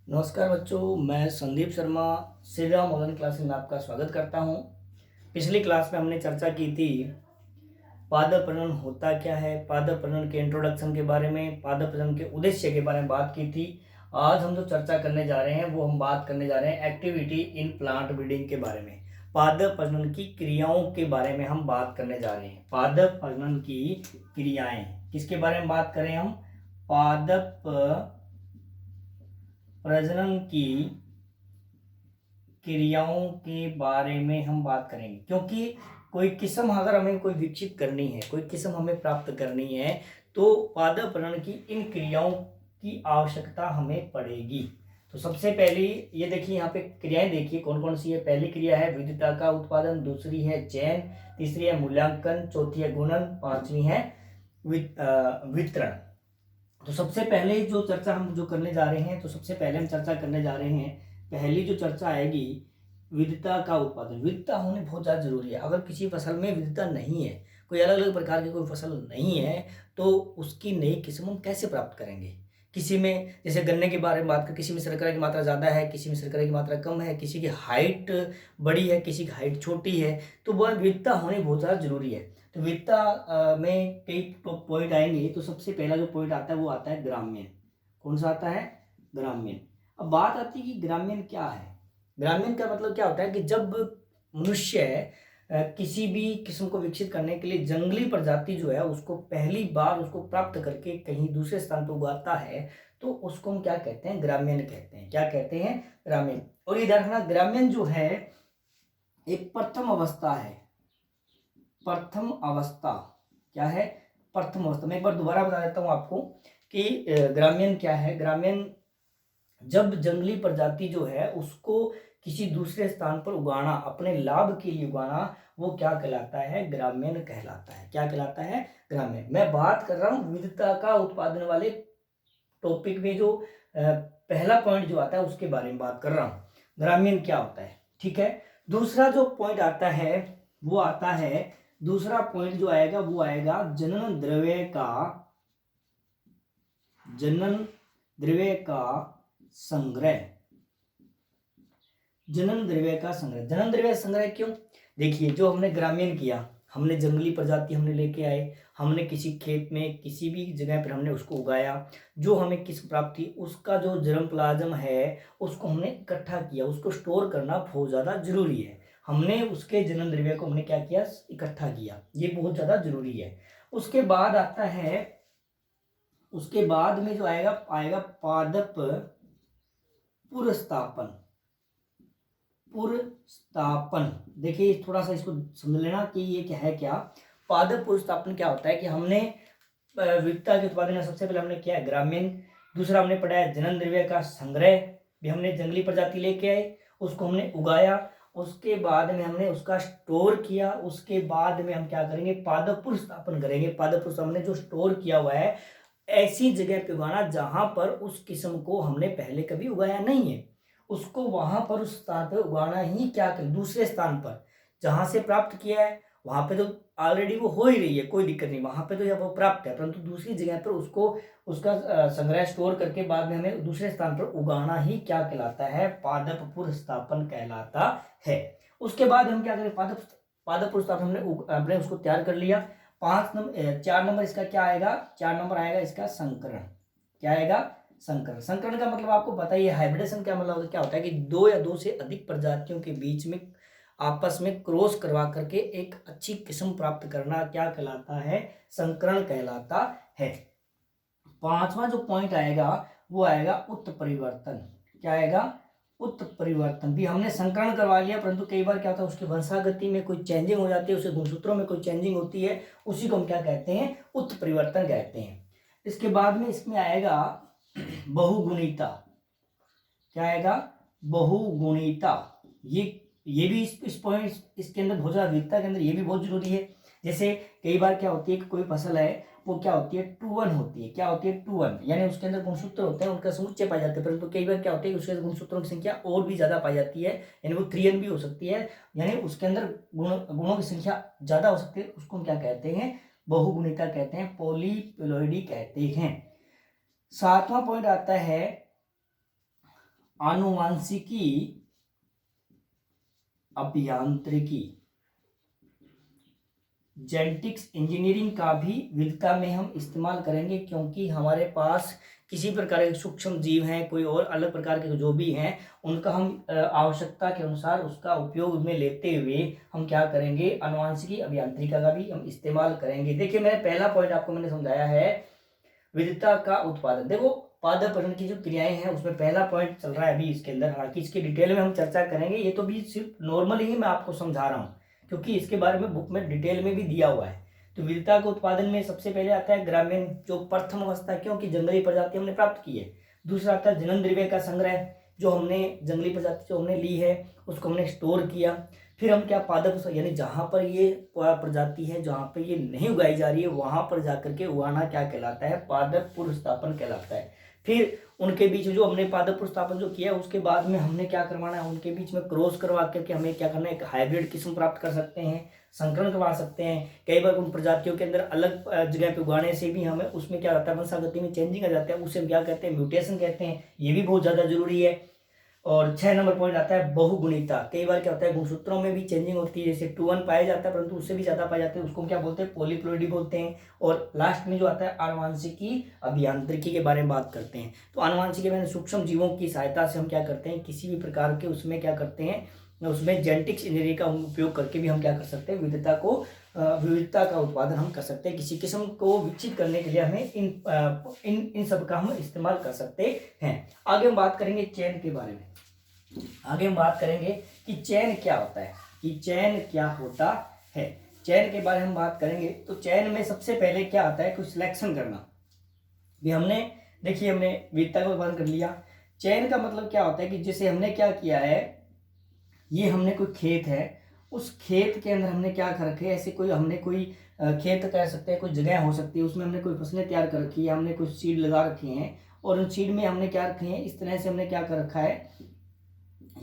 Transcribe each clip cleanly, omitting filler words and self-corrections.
नमस्कार बच्चों, मैं संदीप शर्मा श्री राम ऑनलाइन क्लासेस में आपका स्वागत करता हूं। पिछली क्लास में हमने चर्चा की थी पादप प्रजनन होता क्या है, पादप प्रजनन के इंट्रोडक्शन के बारे में, पादप प्रजनन के उद्देश्य के बारे में बात की थी। आज हम जो चर्चा करने जा रहे हैं वो हम बात करने जा रहे हैं एक्टिविटी इन प्लांट ब्रीडिंग के बारे में। पादप प्रजनन की क्रियाओं के बारे में हम बात करने जा रहे हैं। पादप प्रजनन की क्रियाएं किसके बारे में बात करें हम? पादप प्रजनन की क्रियाओं के बारे में हम बात करेंगे, क्योंकि कोई किस्म अगर हमें कोई विकसित करनी है, कोई किस्म हमें प्राप्त करनी है, तो पादप प्रजनन की इन क्रियाओं की आवश्यकता हमें पड़ेगी। तो सबसे पहली ये देखिए, यहाँ पे क्रियाएं देखिए कौन कौन सी है। पहली क्रिया है विविधता का उत्पादन, दूसरी है चयन, तीसरी है मूल्यांकन, चौथी है गुणन, पांचवी है वितरण। तो सबसे पहले जो चर्चा हम जो करने जा रहे हैं, तो सबसे पहले हम चर्चा करने जा रहे हैं, पहली जो चर्चा आएगी विविधता का उत्पादन। विविधता होनी बहुत ज़्यादा जरूरी है। अगर किसी फसल में विविधता नहीं है, कोई अलग अलग प्रकार की कोई फसल नहीं है, तो उसकी नई किस्म हम कैसे प्राप्त करेंगे? किसी में जैसे गन्ने के बारे में बात करें, किसी में शर्करा की मात्रा ज़्यादा है, किसी में शर्करा की मात्रा कम है, किसी की हाइट बड़ी है, किसी की हाइट छोटी है, तो वह विविधता होनी बहुत ज़्यादा जरूरी है। तो विविधता में कई पॉइंट आएंगे। तो सबसे पहला जो पॉइंट आता है वो आता है ग्रामीण। कौन सा आता है? ग्रामीण। अब बात आती है कि ग्रामीण क्या है। ग्रामीण का मतलब क्या होता है कि जब मनुष्य किसी भी किस्म को विकसित करने के लिए जंगली प्रजाति जो है उसको पहली बार उसको प्राप्त करके कहीं दूसरे स्थान पर उगाता है, तो उसको हम क्या कहते हैं? ग्रामीण कहते हैं। क्या कहते हैं? ग्रामीण। और ये ध्यान रखना, ग्रामीण जो है एक प्रथम अवस्था है। प्रथम अवस्था क्या है? प्रथम अवस्था। मैं एक बार दोबारा बता देता हूं आपको कि ग्रामीण क्या है। ग्रामीण जब जंगली प्रजाति जो है उसको किसी दूसरे स्थान पर उगाना, अपने लाभ के लिए उगाना, वो क्या कहलाता है? ग्रामीण कहलाता है। क्या कहलाता है? ग्रामीण। मैं बात कर रहा हूं विविधता का उत्पादन वाले टॉपिक में जो पहला पॉइंट जो आता है उसके बारे में बात कर रहा हूं। ग्रामीण क्या होता है, ठीक है। दूसरा जो पॉइंट आता है वो आता है, दूसरा पॉइंट जो आएगा वो आएगा जनन द्रव्य का, जनन द्रव्य का संग्रह। जनन द्रव्य का संग्रह। जनन द्रव्य संग्रह क्यों? देखिए, जो हमने ग्रामीण किया, हमने जंगली प्रजाति हमने लेके आए, हमने किसी खेत में किसी भी जगह पर हमने उसको उगाया, जो हमें किस प्राप्त थी उसका जो जर्म प्लाज्म है उसको हमने इकट्ठा किया। उसको स्टोर करना बहुत ज़्यादा जरूरी है। हमने उसके जनन द्रव्य को हमने क्या किया? इकट्ठा किया। ये बहुत ज़्यादा जरूरी है। उसके बाद आता है, उसके बाद में जो आएगा आएगा पादप पुरस्तापन। पुरस्तापन। देखिए थोड़ा सा इसको समझ लेना कि ये क्या है। क्या पादप पुरस्तापन क्या होता है कि हमने विविधता के उत्पादन में सबसे पहले हमने किया है ग्रामीण। दूसरा हमने पढ़ा है जनन द्रव्य का संग्रह। भी हमने जंगली प्रजाति लेके आए, उसको हमने उगाया, उसके बाद में हमने उसका स्टोर किया। उसके बाद में हम क्या करेंगे? पादप पुरस्तापन करेंगे। पादप पुरस्तापन जो स्टोर किया हुआ है ऐसी जगह पे उगाना जहां पर उस किस्म को हमने पहले कभी उगाया नहीं है, उसको वहां पर उस स्थान पर उगाना ही क्या कर, दूसरे स्थान पर जहां से प्राप्त किया है वहां पे तो ऑलरेडी वो हो ही रही है, कोई दिक्कत नहीं, वहां पे तो जब वो प्राप्त है, परंतु दूसरी जगह पर उसको उसका संग्रह स्टोर करके बाद में हमें दूसरे स्थान पर उगाना ही क्या कहलाता है? पादप पुरस्तापन कहलाता है। उसके बाद हम क्या करें? पादप पादप पुरस्तापन हमने उसको तैयार कर लिया। 4 नंबर इसका क्या आएगा? 4 नंबर आएगा इसका संकरण। क्या आएगा? संकरण। संकरण का मतलब आपको पता ही है। हाइब्रिडेशन का मतलब क्या होता है कि दो या दो से अधिक प्रजातियों के बीच में आपस में क्रॉस करवा करके एक अच्छी किस्म प्राप्त करना क्या कहलाता है? संकरण कहलाता है। पांचवा जो पॉइंट आएगा वो आएगा उत्परिवर्तन। क्या आएगा? उत्परिवर्तन। भी हमने संकरण करवा लिया, परंतु कई बार क्या होता है उसकी वंशागति में कोई चेंजिंग हो जाती है, उसके गुणसूत्रों में कोई चेंजिंग होती है, उसी को हम क्या कहते हैं? उत्परिवर्तन कहते हैं। इसके बाद में इसमें आएगा बहुगुणिता। क्या आएगा? बहुगुणिता। ये भी इस पॉइंट इसके अंदर बहुत ज्यादा विविधता के अंदर ये भी बहुत जरूरी है। जैसे कई बार क्या होती है कि कोई फसल है वो क्या होती है? 2-1 होती है। क्या होती है? 2-1, यानी उसके अंदर गुणसूत्र होते हैं, उनका समुच्चय पाए जाते हैं, परंतु कई बार क्या होता है कि उसके गुणसूत्रों की संख्या और भी ज्यादा पाई जाती है, यानी वो 3n भी हो सकती है, यानी उसके अंदर गुणों की संख्या ज्यादा हो सकती है। उसको हम क्या कहते हैं? बहुगुणिता कहते हैं, पॉलीप्लोइडी कहते हैं। सातवां पॉइंट आता है आनुवांशिकी अभियांत्रिकी जेनेटिक्स इंजीनियरिंग का भी विविधता में हम इस्तेमाल करेंगे, क्योंकि हमारे पास किसी प्रकार के सूक्ष्म जीव हैं, कोई और अलग प्रकार के जो भी हैं, उनका हम आवश्यकता के अनुसार उसका उपयोग में लेते हुए हम क्या करेंगे, आनुवांशिकी अभियांत्रिका का भी हम इस्तेमाल करेंगे। देखिए मेरा पहला पॉइंट आपको मैंने समझाया है विविधता का उत्पादन। देखो पादप प्रजनन की जो क्रियाएं हैं उसमें पहला पॉइंट चल रहा है अभी इसके अंदर, हालांकि इसके डिटेल में हम चर्चा करेंगे, ये तो भी सिर्फ नॉर्मली ही मैं आपको समझा रहा हूँ क्योंकि इसके बारे में बुक में डिटेल में भी दिया हुआ है। तो विविधता के उत्पादन में सबसे पहले आता है ग्रामीण जो प्रथम अवस्था, क्योंकि जंगली प्रजाति हमने प्राप्त की है। दूसरा आता है जनन द्रव्य का संग्रह, जो हमने जंगली प्रजाति जो हमने ली है उसको हमने स्टोर किया। फिर हम क्या पादप यानी जहां पर ये प्रजाति है जहां पर ये नहीं उगाई जा रही है वहां पर जाकर के उगाना क्या कहलाता है, पादप पुनर्स्थापन कहलाता है। फिर उनके बीच जो हमने पादप पुनर्स्थापन जो किया उसके बाद में हमने क्या करवाना है, उनके बीच में क्रॉस करवा करके हमें क्या करना है, एक हाइब्रिड किस्म प्राप्त कर सकते हैं, संकरण करवा सकते हैं। कई बार उन प्रजातियों के अंदर अलग जगह पे उगाने से भी हमें उसमें क्या होता है, वंशागति में चेंजिंग आ जाता है, उसे हम क्या कहते हैं, म्यूटेशन कहते हैं। ये भी बहुत ज़्यादा जरूरी है। और 6 नंबर पॉइंट आता है बहुगुणिता। कई बार क्या होता है गुणसूत्रों में भी चेंजिंग होती है, जैसे 2 1 पाया जाता है परंतु उससे भी ज्यादा पाए जाते हैं, उसको क्या बोलते हैं, पॉलीप्लोइडी बोलते हैं। और लास्ट में जो आता है आनुवांशिकी अभियांत्रिकी के बारे में बात करते हैं। तो आनुवांशिकी में सूक्ष्म जीवों की सहायता से हम क्या करते हैं, किसी भी प्रकार के उसमें क्या करते हैं, उसमें जेनेटिक्स इंजीनियरिंग का उपयोग करके भी हम क्या कर सकते हैं, विविधता का उत्पादन हम कर सकते हैं। किसी किस्म को विकसित करने के लिए हमें इन सब का हम इस्तेमाल कर सकते हैं। आगे हम बात करेंगे चयन के बारे में। आगे हम बात करेंगे कि चयन क्या होता है, कि चयन क्या होता है। चयन के बारे में हम बात करेंगे तो चयन में सबसे पहले क्या आता है, कुछ सिलेक्शन करना। भी हमने देखिए हमने विविधता का उत्पादन कर लिया। चयन का मतलब क्या होता है कि जैसे हमने क्या किया है, ये हमने कोई खेत है, उस खेत के अंदर हमने क्या कर रखे, ऐसे कोई हमने कोई खेत कह सकते हैं, कोई जगह हो सकती है, उसमें हमने कोई फसलें तैयार कर रखी है, हमने कुछ सीड लगा रखे हैं और उन सीड में हमने क्या रखे हैं, इस तरह से हमने क्या कर रखा है,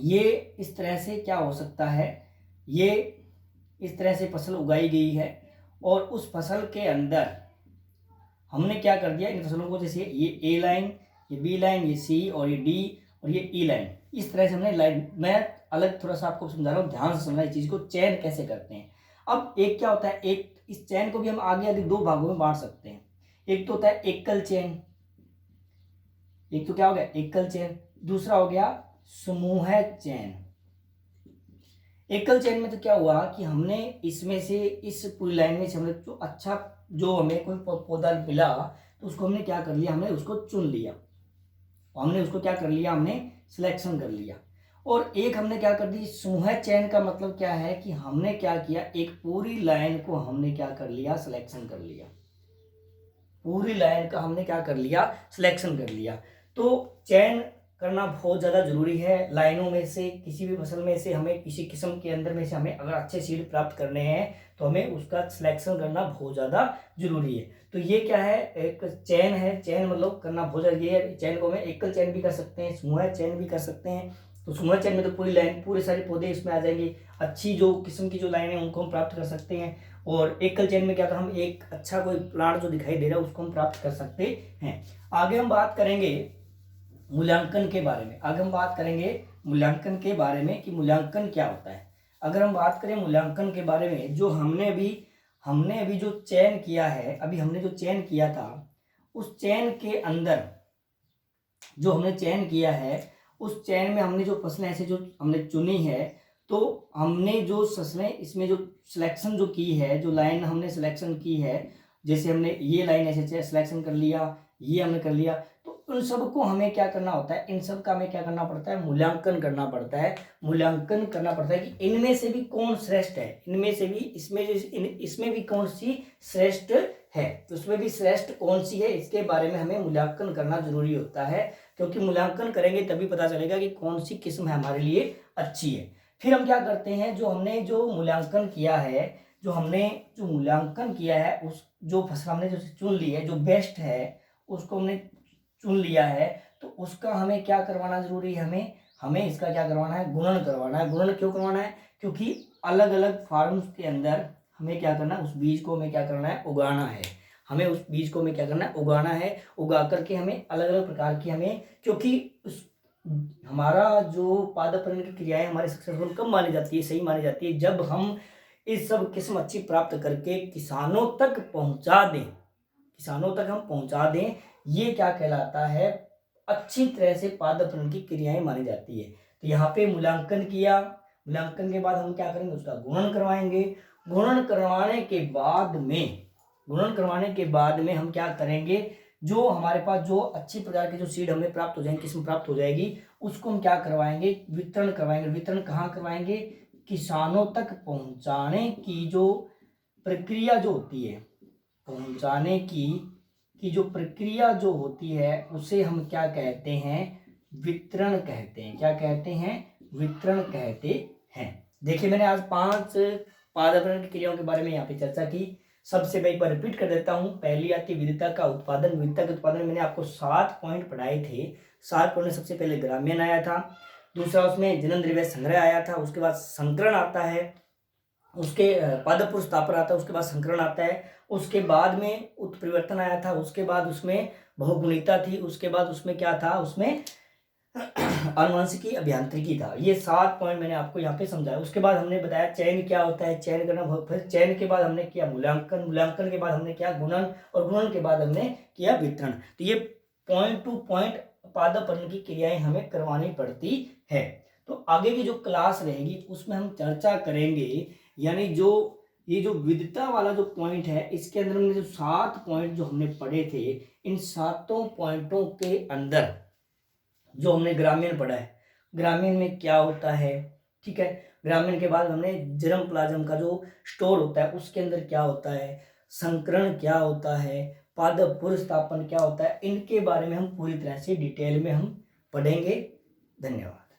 ये इस तरह से क्या हो सकता है, ये इस तरह से फसल उगाई गई है और उस फसल के अंदर हमने क्या कर दिया, इन फसलों को जैसे ये ए लाइन, ये बी लाइन, ये सी और ये डी और ये ई लाइन, इस तरह से हमने लाइन, मैं अलग थोड़ा सा आपको समझा रहा हूँ, ध्यान से समझना इस चीज को, चयन कैसे करते हैं। अब एक क्या होता है, एक इस चयन को भी हम आगे आगे 2 भागों में बांट सकते हैं। एक तो होता है एकल चयन, एक तो क्या हो गया एकल चयन, दूसरा हो गया समूह चयन। एकल चयन में तो क्या हुआ कि हमने इसमें से इस पूरी लाइन में से हमने जो अच्छा जो हमें कोई पौधा मिला तो उसको हमने क्या कर लिया, हमने उसको चुन लिया, हमने उसको क्या कर लिया, हमने सिलेक्शन कर लिया। और एक हमने क्या कर दी समूह चयन का मतलब क्या है कि हमने क्या किया, एक पूरी लाइन को हमने क्या कर लिया, सिलेक्शन कर लिया, पूरी लाइन का हमने क्या कर लिया, सिलेक्शन कर लिया। तो चयन करना बहुत ज़्यादा जरूरी है। लाइनों में से किसी भी फसल में से हमें किसी किस्म के अंदर में से हमें अगर अच्छे सीड प्राप्त करने हैं तो हमें उसका सिलेक्शन करना बहुत ज़्यादा जरूरी है। तो ये क्या है, एक चयन है, चयन मतलब करना बहुत ज़्यादा, ये चयन को हमें एकल चयन भी कर सकते हैं, समूह चयन भी कर सकते हैं। तो समूह चयन में तो पूरी लाइन, पूरे सारे पौधे इसमें आ जाएंगे, अच्छी जो किस्म की जो लाइन है उनको हम प्राप्त कर सकते हैं। और एकल चयन में क्या था, हम एक अच्छा कोई प्लांट जो दिखाई दे रहा है उसको हम प्राप्त कर सकते हैं। आगे हम बात करेंगे मूल्यांकन के बारे में। आगे हम बात करेंगे मूल्यांकन के बारे में कि मूल्यांकन क्या होता है। अगर हम बात करें मूल्यांकन के बारे में, जो हमने अभी जो चयन किया है, अभी हमने जो चयन किया था उस चयन के अंदर जो हमने चयन किया है उस चयन में हमने जो फसलें ऐसे जो हमने चुनी है, तो हमने जो फसलें इसमें जो सिलेक्शन जो की है, जो लाइन हमने सिलेक्शन की है, जैसे हमने ये लाइन ऐसे सिलेक्शन कर लिया, ये हमने कर लिया, तो उन सबको हमें क्या करना होता है, इन सब का हमें क्या करना पड़ता है, मूल्यांकन करना पड़ता है। मूल्यांकन करना पड़ता है कि इनमें से भी कौन श्रेष्ठ है, इनमें से भी इसमें भी कौन सी श्रेष्ठ है, तो उसमें भी श्रेष्ठ कौन सी है, इसके बारे में हमें मूल्यांकन करना जरूरी होता है। क्योंकि मूल्यांकन करेंगे तभी पता चलेगा कि कौन सी किस्म है हमारे लिए अच्छी है। फिर हम क्या करते हैं, जो हमने जो मूल्यांकन किया है, जो मूल्यांकन किया है, उस जो फसल हमने जो चुन ली है, जो बेस्ट है उसको हमने चुन लिया है, तो उसका हमें क्या करवाना जरूरी है, हमें इसका क्या करवाना है, गुणन करवाना है। गुणन क्यों करवाना है, क्योंकि अलग अलग फार्म्स के अंदर हमें क्या करना है, उस बीज को हमें क्या करना है, उगाना है। हमें उस बीज को हमें क्या करना है, उगाना है। उगा करके हमें अलग अलग प्रकार की हमें, क्योंकि उस हमारा जो पादपरण की क्रियाएं हमारी सक्सेसफुल कब मानी जाती है, सही मानी जाती है, जब हम इस सब किस्म अच्छी प्राप्त करके किसानों तक पहुंचा दें, किसानों तक हम पहुंचा दें। ये क्या कहलाता है, अच्छी तरह से पादपरण की क्रियाएं मानी जाती है। तो यहाँ पे मूल्यांकन किया, मूल्यांकन के बाद हम क्या करेंगे, उसका गुणन करवाएंगे। गुणन करवाने के बाद में, गुणन करवाने के बाद में हम क्या करेंगे, जो हमारे पास जो अच्छी प्रकार के जो सीड हमें प्राप्त हो जाएंगे, किस्म प्राप्त हो जाएगी, उसको हम क्या करवाएंगे, वितरण करवाएंगे। वितरण कहाँ करवाएंगे, किसानों तक पहुंचाने की जो प्रक्रिया जो होती है, पहुंचाने की जो प्रक्रिया जो होती है, उसे हम क्या कहते हैं, वितरण कहते हैं। क्या कहते हैं, वितरण कहते हैं। देखिए मैंने आज 5 पादपरण की क्रियाओं के बारे में यहाँ पे चर्चा की। सबसे मैं एक बार रिपीट कर देता हूँ। पहली आती है विविधता का उत्पादन। विविधता के उत्पादन में मैंने आपको 7 पॉइंट पढ़ाए थे। 7 पॉइंट में सबसे पहले ग्रामीण आया था, दूसरा उसमें जनन द्रव्य संग्रह आया था, उसके बाद संकरण आता है, उसके पादप पुरुष स्थापन आता है, उसके बाद संकरण आता है, उसके बाद में उत्परिवर्तन आया था, उसके बाद उसमें बहुगुणिता थी, उसके बाद उसमें क्या था, उसमें आनुवंशिकी अभियांत्रिकी था। ये 7 पॉइंट मैंने आपको यहाँ पे समझाया। उसके बाद हमने बताया चयन क्या होता है, चयन करना, फिर चयन के बाद हमने किया मूल्यांकन, मूल्यांकन के बाद हमने किया गुणन, और गुणन के बाद हमने किया वितरण। तो ये पॉइंट टू पॉइंट पादपर्ण की क्रियाएं हमें करवानी पड़ती है। तो आगे की जो क्लास रहेगी उसमें हम चर्चा करेंगे, यानी जो ये जो विविधता वाला जो पॉइंट है, इसके अंदर हमने जो 7 पॉइंट जो हमने पढ़े थे, इन 7 पॉइंटों के अंदर जो हमने ग्रामीण पढ़ा है, ग्रामीण में क्या होता है, ठीक है, ग्रामीण के बाद हमने जर्म प्लाज्म का जो स्टोर होता है उसके अंदर क्या होता है, संकरण क्या होता है, पादप पुनर्स्थापन क्या होता है, इनके बारे में हम पूरी तरह से डिटेल में हम पढ़ेंगे। धन्यवाद।